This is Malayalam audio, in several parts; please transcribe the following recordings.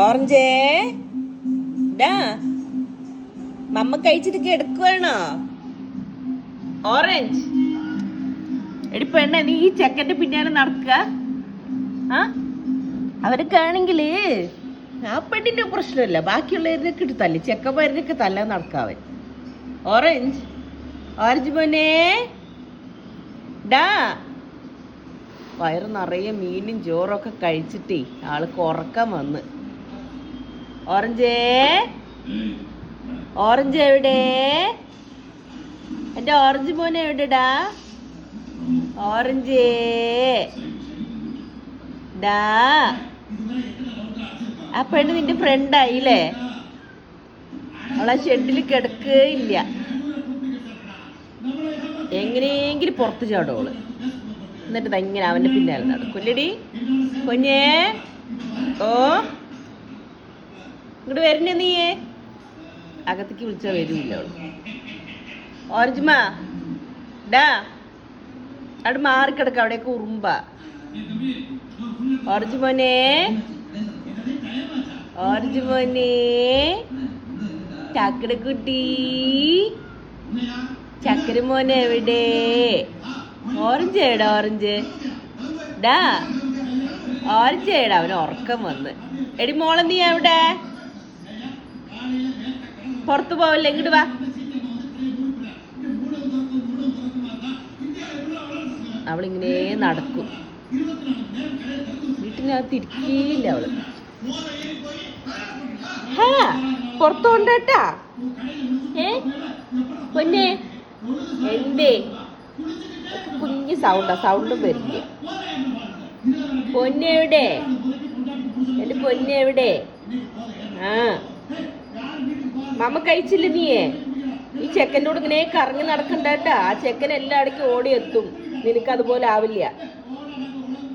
ഓറഞ്ചേ ഡാ മമ്മ കഴിച്ചിട്ട് കിടക്കുവാണോ? ഓറഞ്ച് എടി പെണ്ണ, നീ ഈ ചെക്കന്റെ പിന്നാലെ നടക്കുക. അവരൊക്കെയാണെങ്കില് ആ പെണ്ണിന്റെ പ്രശ്നമില്ല, ബാക്കിയുള്ളവരൊക്കെ ഇട്ട് തല്ലി, ചെക്കന്മാരൊക്കെ തല്ലാൻ നടക്കാവൻ. ഓറഞ്ച് ഓറഞ്ച് മോനെ ഡാ, വയറ് നിറയെ മീനും ചോറൊക്കെ കഴിച്ചിട്ടേ ആൾക്ക് ഉറക്കം വന്ന്. ഓറഞ്ചേ ഓറഞ്ച് എവിടെ? എന്റെ ഓറഞ്ച് മോനെ എവിടെടാ? ഓറഞ്ചേ ഡാ, ആ പെണ്ണ് നിന്റെ ഫ്രണ്ടായില്ലേ? അവളാ ഷെഡിൽ കിടക്കുകയില്ല, എങ്ങനെയെങ്കിലും പുറത്ത് ചാടോള്. എന്നിട്ട് ഇങ്ങനെ അവന്റെ പിന്നാലെ നടക്കുമല്ലേടി കൊഞ്ഞേ? ഓ ഇങ്ങോട്ട് വരണേ നീയേ? അകത്തേക്ക് വിളിച്ചാൽ വരൂല്ല അവള്. ഓറഞ്ചുമാ ഡാ, അവിടെ മാറിക്കിടക്ക, അവിടെയൊക്കെ ഉറുമ്പ. ഓറഞ്ച് മോനെ ഓറഞ്ച് മോനെ ചക്കരക്കുട്ടി, ചക്കര മോനെ എവിടെ? ഓറഞ്ച് ഏടാ? ഓറഞ്ച് ഡാ, ഓറഞ്ച് ഏടാ? അവന് ഉറക്കം വന്ന്. എടി മോളെ നീ എവിടെ? പുറത്തു പോവല്ലേ, ഇങ്ങോട്ട് വാ. അവളിങ്ങനെ നടക്കും, വീട്ടിനകത്ത് ഇരിക്കില്ല അവള്. പുറത്തു കൊണ്ടേട്ടാ പൊന്നെ. എന്തേ കുഞ്ഞ് സൗണ്ടും വരില്ല. പൊന്നെ എവിടെ? എന്റെ പൊന്നെ എവിടെ? മമ്മ കഴിച്ചില്ല നീയേ? ഈ ചെക്കൻ്റെ കൂടെ ഇങ്ങനെ കറങ്ങി നടക്കണ്ടാട്ടാ. ആ ചെക്കൻ എല്ലായിടയ്ക്കും ഓടിയെത്തും, നിനക്കതുപോലെ ആവില്ല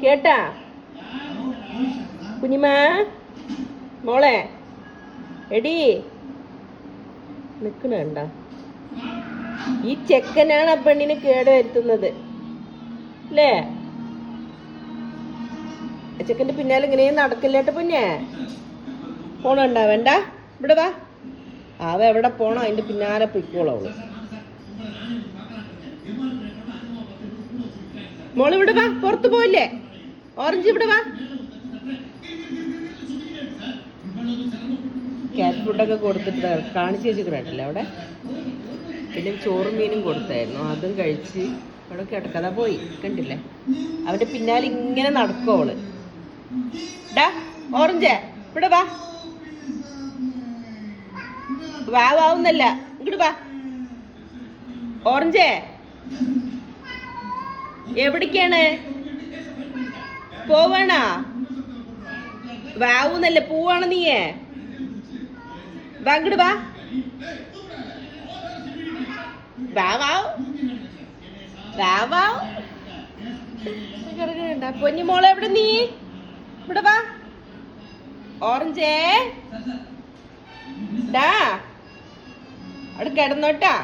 കേട്ടാ കുഞ്ഞിമാ. മോളെ എടി നിക്കണണ്ട, ഈ ചെക്കനാണ് ആ പെണ്ണിനെ കേടുവരുത്തുന്നത് അല്ലേ? ചെക്കൻ്റെ പിന്നാലെ ഇങ്ങനെ നടക്കില്ലേട്ട പൊന്നെ. പോണണ്ട വേണ്ട, ഇവിടെ വാ. അവ എവിടെ പോണോ അതിന്റെ പിന്നാലെ പൊയ്ക്കോളൂ അവള്. മോള് ഇവിടെ വാ, പുറത്തു പോയില്ലേ? ഓറഞ്ച് ഇവിടെ വാ. ക്യാറ്റ് ഫുഡൊക്കെ കൊടുത്തിട്ട് കാണിച്ചു വെച്ചിട്ടുണ്ടല്ലേ അവിടെ. പിന്നെ ചോറും മീനും കൊടുത്തായിരുന്നു, അതും കഴിച്ച് അവിടെ കിടക്കാതെ പോയി. കണ്ടില്ലേ, അവന്റെ പിന്നാലെ ഇങ്ങനെ നടക്കും അവള്. ഡാ ഓറഞ്ച് ഇവിടെ വാ. വാവുന്നല്ല, ഇങ്ങോട്ട് വാ. ഓറഞ്ചേ എവിടേക്കാണ് പോവാണാ? വാവുന്നല്ല, പോവാണ് നീയേ? വാ ഇങ്ങോട്ട് വാ. പൊന്നു മോളെ എവിടെ നീ? ഇവിടെ വാ. ഓറഞ്ചേ ഡാ, അവിടെ കിടന്നോട്ടാ.